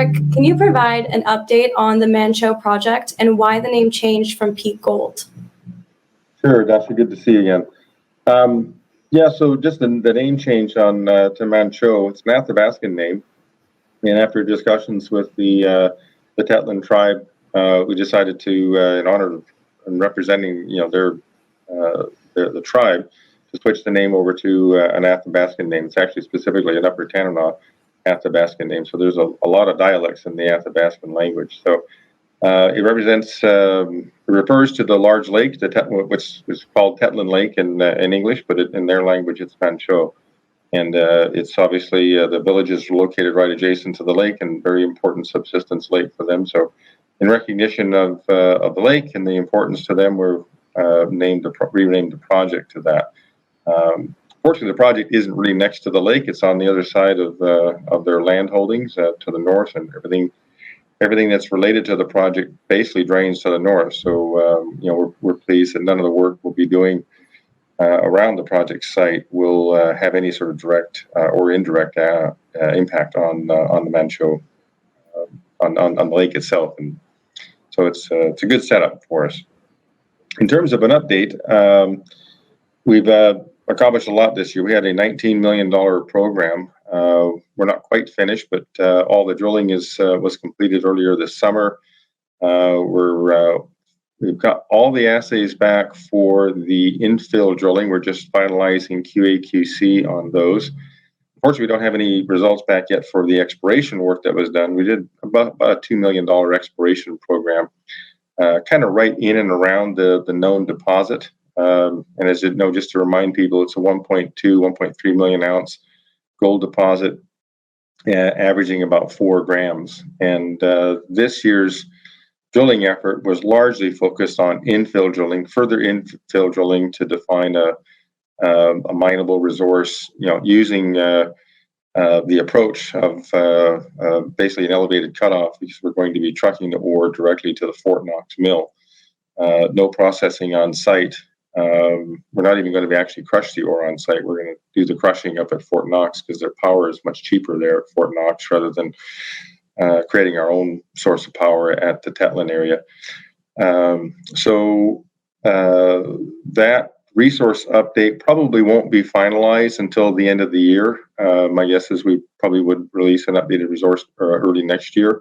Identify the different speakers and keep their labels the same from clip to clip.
Speaker 1: Eric, can you provide an update on the Manh Choh project and why the name changed from Peak Gold?
Speaker 2: Sure, Daphne, good to see you again. Yeah, so just the name change on to Manh Choh, it's an Athabascan name. And after discussions with the Tetlin tribe, we decided to, in honor of and representing, the tribe, to switch the name over to an Athabascan name. It's actually specifically an Upper Tanana Athabascan name. So there's a lot of dialects in the Athabascan language. So it refers to the large lake, which is called Tetlin Lake in English, but in their language it's Manh Choh. And it's obviously the village is located right adjacent to the lake and very important subsistence lake for them. So in recognition of the lake and the importance to them, we're renamed the project to that. Fortunately, the project isn't really next to the lake. It's on the other side of their land holdings to the north, and everything that's related to the project basically drains to the north. So we're pleased that none of the work we'll be doing around the project site will have any sort of direct or indirect impact on the Manh Choh, on the lake itself. And so it's a good setup for us. In terms of an update, we've accomplished a lot this year. We had a $19 million program. We're not quite finished, but all the drilling was completed earlier this summer. We've got all the assays back for the infill drilling. We're just finalizing QA/QC on those. Unfortunately, we don't have any results back yet for the exploration work that was done. We did about a $2 million exploration program, kind of right in and around the known deposit. And as you know, just to remind people, it's a 1.3 million ounce gold deposit, averaging about 4 grams. And this year's drilling effort was largely focused on infill drilling, further infill drilling to define a mineable resource, using the approach of basically an elevated cutoff, because we're going to be trucking the ore directly to the Fort Knox mill. No processing on site. We're not even going to be actually crush the ore on site. We're going to do the crushing up at Fort Knox because their power is much cheaper there at Fort Knox rather than creating our own source of power at the Tetlin area. So that resource update probably won't be finalized until the end of the year. My guess is we probably would release an updated resource early next year.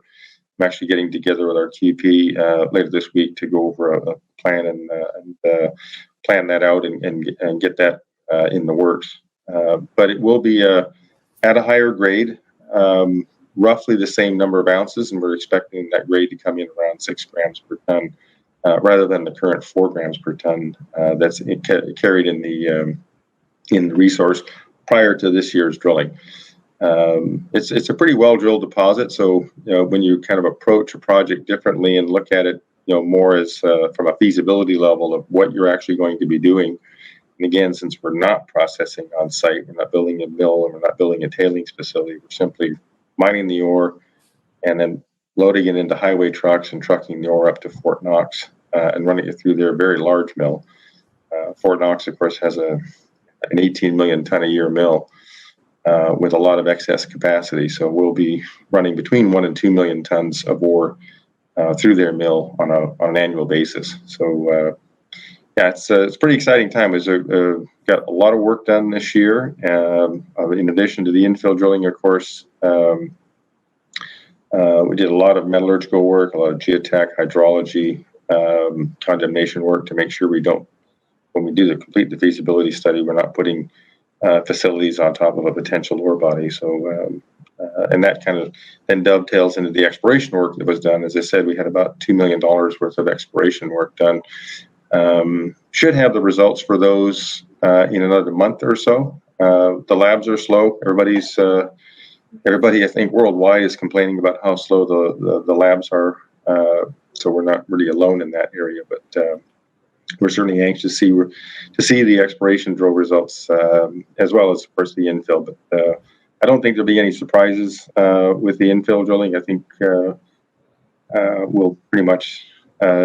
Speaker 2: I'm actually getting together with our QP later this week to go over a plan and plan that out and get that in the works. But it will be at a higher grade, roughly the same number of ounces, and we're expecting that grade to come in around 6 grams per ton, rather than the current 4 grams per ton that's carried in the resource prior to this year's drilling. It's a pretty well drilled deposit, so when you kind of approach a project differently and look at it, more as from a feasibility level of what you're actually going to be doing. And again, since we're not processing on site, we're not building a mill and we're not building a tailings facility, we're simply mining the ore and then loading it into highway trucks and trucking the ore up to Fort Knox and running it through their very large mill. Fort Knox, of course, has an 18 million ton a year mill with a lot of excess capacity. So we'll be running between 1 and 2 million tons of ore through their mill on an annual basis. So yeah, it's a pretty exciting time. We've got a lot of work done this year. In addition to the infill drilling, of course, we did a lot of metallurgical work, a lot of geotech, hydrology, condemnation work to make sure when we do complete the feasibility study, we're not putting facilities on top of a potential ore body. So, and that kind of then dovetails into the exploration work that was done. As I said, we had about $2 million worth of exploration work done. Should have the results for those in another month or so. The labs are slow. Everybody, I think, worldwide is complaining about how slow the labs are. So we're not really alone in that area, but we're certainly anxious to see the exploration drill results, as well as, of course, the infill. But I don't think there'll be any surprises with the infill drilling. I think we'll pretty much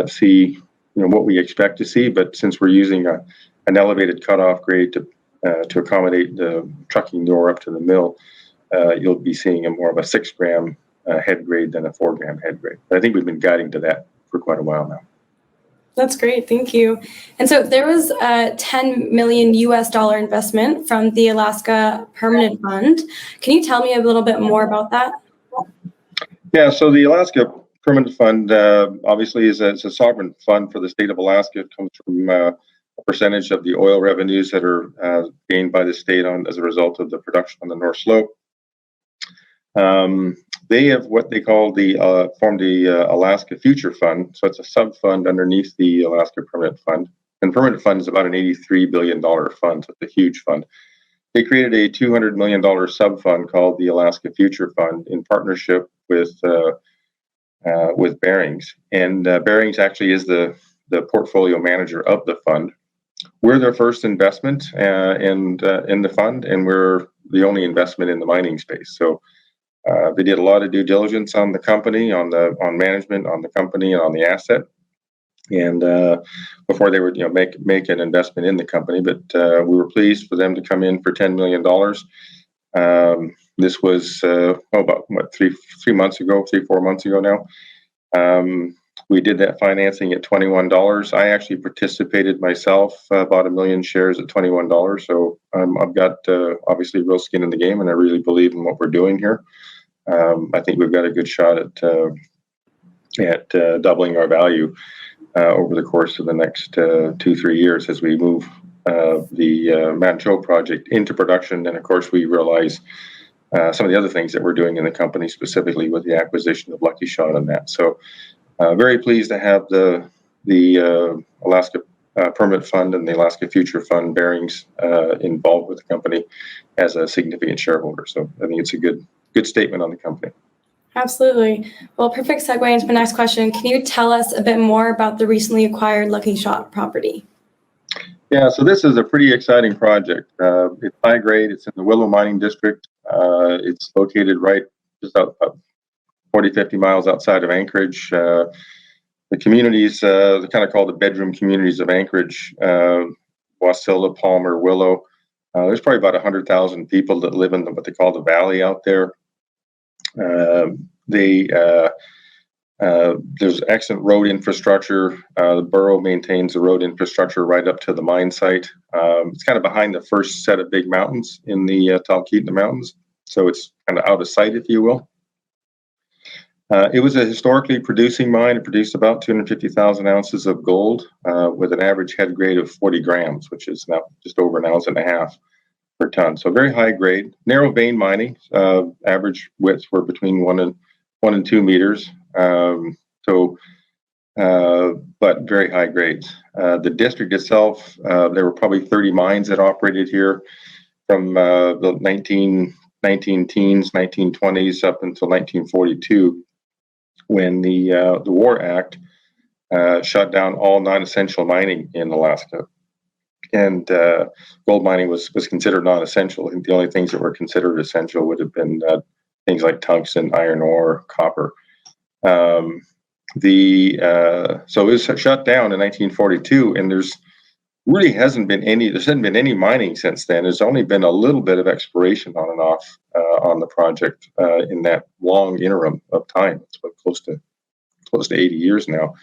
Speaker 2: see what we expect to see. But since we're using an elevated cutoff grade to accommodate the trucking the ore up to the mill, you'll be seeing more of a 6 gram head grade than a 4 gram head grade. But I think we've been guiding to that for quite a while now.
Speaker 1: That's great. Thank you. And so there was a $10 million investment from the Alaska Permanent Fund. Can you tell me a little bit more about that?
Speaker 2: Yeah, so the Alaska Permanent Fund obviously is a sovereign fund for the state of Alaska. It comes from a percentage of the oil revenues that are gained by the state as a result of the production on the North Slope. They have what they call formed the Alaska Future Fund. So it's a sub-fund underneath the Alaska Permanent Fund. And Permanent Fund is about an $83 billion fund, so it's a huge fund. They created a $200 million sub-fund called the Alaska Future Fund in partnership with Barings. And Barings actually is the portfolio manager of the fund. We're their first investment in the fund, and we're the only investment in the mining space. So they did a lot of due diligence on the company, on management, on the company, and on the asset, and before they would make an investment in the company. But we were pleased for them to come in for $10 million. This was about 4 months ago now. We did that financing at $21. I actually participated myself, bought 1 million shares at $21. So I've got obviously real skin in the game, and I really believe in what we're doing here. I think we've got a good shot at doubling our value over the course of the next 2-3 years as we move the Manh Choh project into production. And of course, we realize some of the other things that we're doing in the company, specifically with the acquisition of Lucky Shot and that. So very pleased to have the Alaska Permanent Fund and the Alaska Future Fund Barings involved with the company as a significant shareholder. So I think it's a good statement on the company.
Speaker 1: Absolutely. Well, perfect segue into my next question. Can you tell us a bit more about the recently acquired Lucky Shot property? Yeah,
Speaker 2: so this is a pretty exciting project. It's high grade. It's in the Willow Mining District. It's located right just about 40, 50 miles outside of Anchorage. The communities, they're kind of called the bedroom communities of Anchorage, Wasilla, Palmer, Willow. There's probably about 100,000 people that live in what they call the valley out there. There's excellent road infrastructure. The borough maintains the road infrastructure right up to the mine site. It's kind of behind the first set of big mountains in the Talkeetna Mountains, so it's kind of out of sight, if you will. It was a historically producing mine. It produced about 250,000 ounces of gold with an average head grade of 40 grams, which is now just over 1.5 ounces per ton. So very high grade, narrow vein mining. Average widths were between 1 and 2 meters. But very high grades. The district itself, there were probably 30 mines that operated here from the 1920s up until 1942, when the War Act shut down all non-essential mining in Alaska. And gold mining was considered non-essential. I think the only things that were considered essential would have been things like tungsten, iron ore, copper. So it was shut down in 1942, and there hasn't been any mining since then. There's only been a little bit of exploration on and off on the project in that long interim of time. It's close to 80 years now.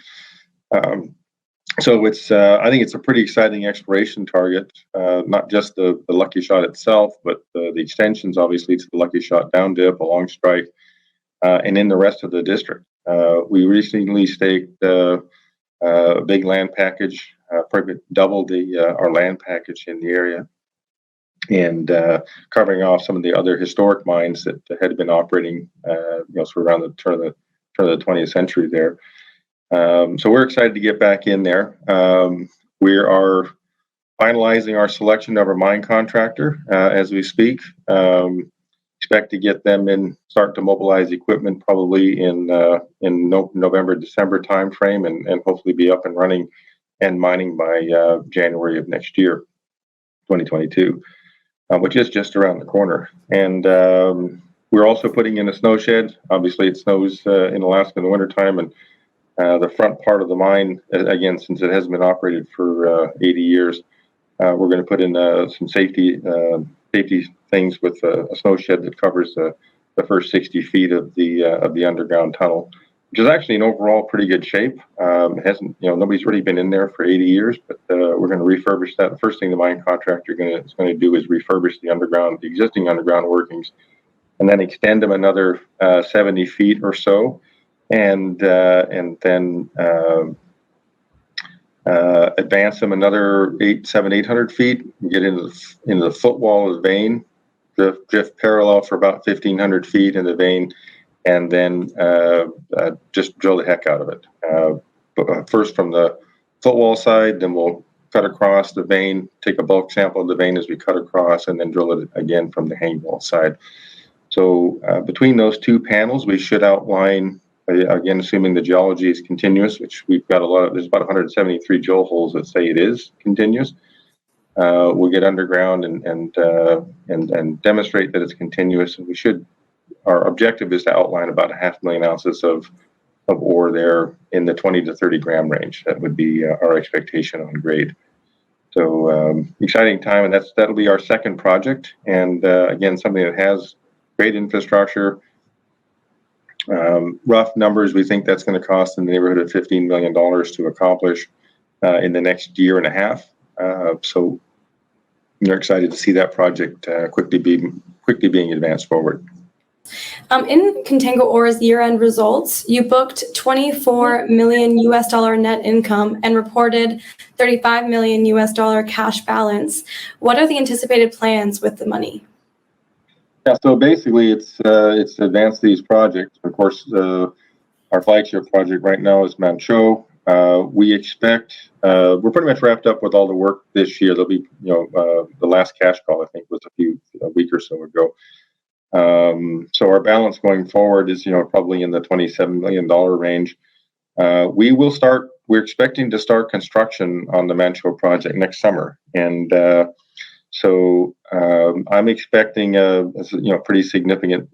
Speaker 2: So I think it's a pretty exciting exploration target, not just the Lucky Shot itself, but the extensions, obviously, to the Lucky Shot down dip, along strike, and in the rest of the district. We recently staked a big land package, probably doubled our land package in the area, and covering off some of the other historic mines that had been operating, so around the turn of the 20th century there. So we're excited to get back in there. We are finalizing our selection of our mine contractor as we speak. Expect to get them in, start to mobilize equipment probably in November, December timeframe, and hopefully be up and running and mining by January of next year, 2022, which is just around the corner. And we're also putting in a snow shed. Obviously, it snows in Alaska in the wintertime, and the front part of the mine, again, since it hasn't been operated for 80 years, we're going to put in some safety things with a snow shed that covers the the first 60 feet of the underground tunnel, which is actually in overall pretty good shape. It hasn't, nobody's really been in there for 80 years, but we're going to refurbish that. The first thing the mine contractor is going to do is refurbish the existing underground workings, and then extend them another 70 feet or so, and then advance them another 800 feet, and get into the footwall of the vein, drift parallel for about 1,500 feet in the vein, and then just drill the heck out of it. First from the footwall side, then we'll cut across the vein, take a bulk sample of the vein as we cut across, and then drill it again from the hangwall side. So between those two panels, we should outline, again, assuming the geology is continuous, which we've got there's about 173 drill holes that say it is continuous. We'll get underground and demonstrate that it's continuous, and our objective is to outline about 500,000 ounces of ore there in the 20 to 30 gram range. That would be our expectation on grade. So exciting time, and that'll be our second project, and again, something that has great infrastructure. Rough numbers, we think that's going to cost in the neighborhood of $15 million to accomplish in the next year and a half. So we're excited to see that project quickly being advanced forward.
Speaker 1: In Contango Ore's year-end results, you booked $24 million net income and reported $35 million cash balance. What are the anticipated plans with the money?
Speaker 2: Yeah, so basically it's to advance these projects. Of course, our flagship project right now is Manh Choh. We expect we're pretty much wrapped up with all the work this year. There'll be, the last cash call I think was a week or so ago. So our balance going forward is, probably in the $27 million range. We're expecting to start construction on the Manh Choh project next summer, and so I'm expecting a pretty significant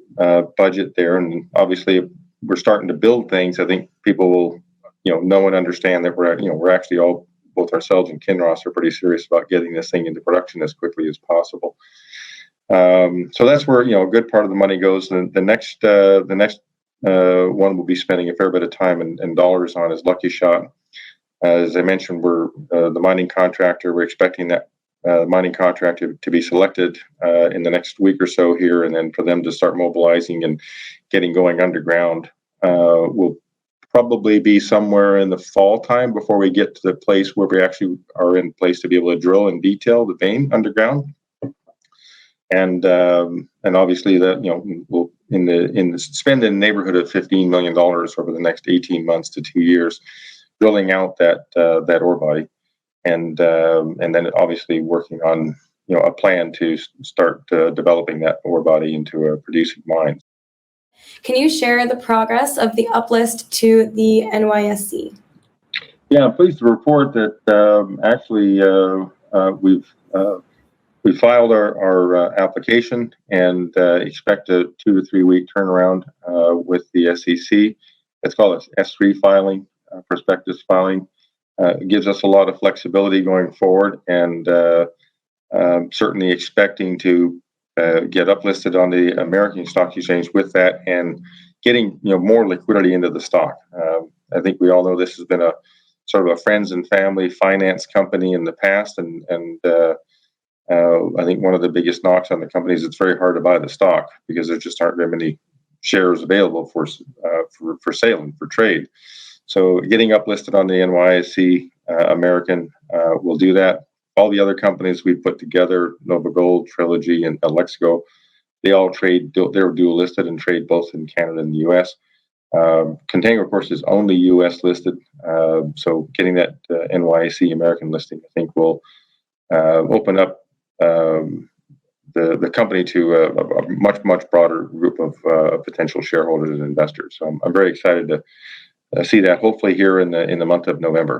Speaker 2: budget there. And obviously, we're starting to build things. I think people will know and understand that we're actually all, both ourselves and Kinross, are pretty serious about getting this thing into production as quickly as possible. So that's where a good part of the money goes. The next one we'll be spending a fair bit of time and dollars on is Lucky Shot. As I mentioned, we're the mining contractor. We're expecting that mining contractor to be selected in the next week or so here, and then for them to start mobilizing and getting going underground. We'll probably be somewhere in the fall time before we get to the place where we actually are in place to be able to drill and detail the vein underground. And obviously that we'll spend in the neighborhood of $15 million over the next 18 months to 2 years drilling out that ore body, and then obviously working on a plan to start developing that ore body into a producing mine.
Speaker 1: Can you share the progress of the uplist to the NYSE?
Speaker 2: Yeah, I'm pleased to report that actually we filed our application and expect a 2 to 3 week turnaround with the SEC. It's called an S3 filing, prospectus filing. It gives us a lot of flexibility going forward, and certainly expecting to get uplisted on the American Stock Exchange with that, and getting more liquidity into the stock. I think we all know this has been a sort of a friends and family finance company in the past, and I think one of the biggest knocks on the company is it's very hard to buy the stock because there just aren't very many shares available for sale and for trade. So getting uplisted on the NYSE American will do that. All the other companies we put together, Nova Gold, Trilogy, and Alexco, they all trade. They're dual listed and trade both in Canada and the U.S. Contango, of course, is only U.S. listed. So getting that NYSE American listing, I think, will open up the company to a much broader group of potential shareholders and investors. So I'm very excited to see that hopefully here in the month of November.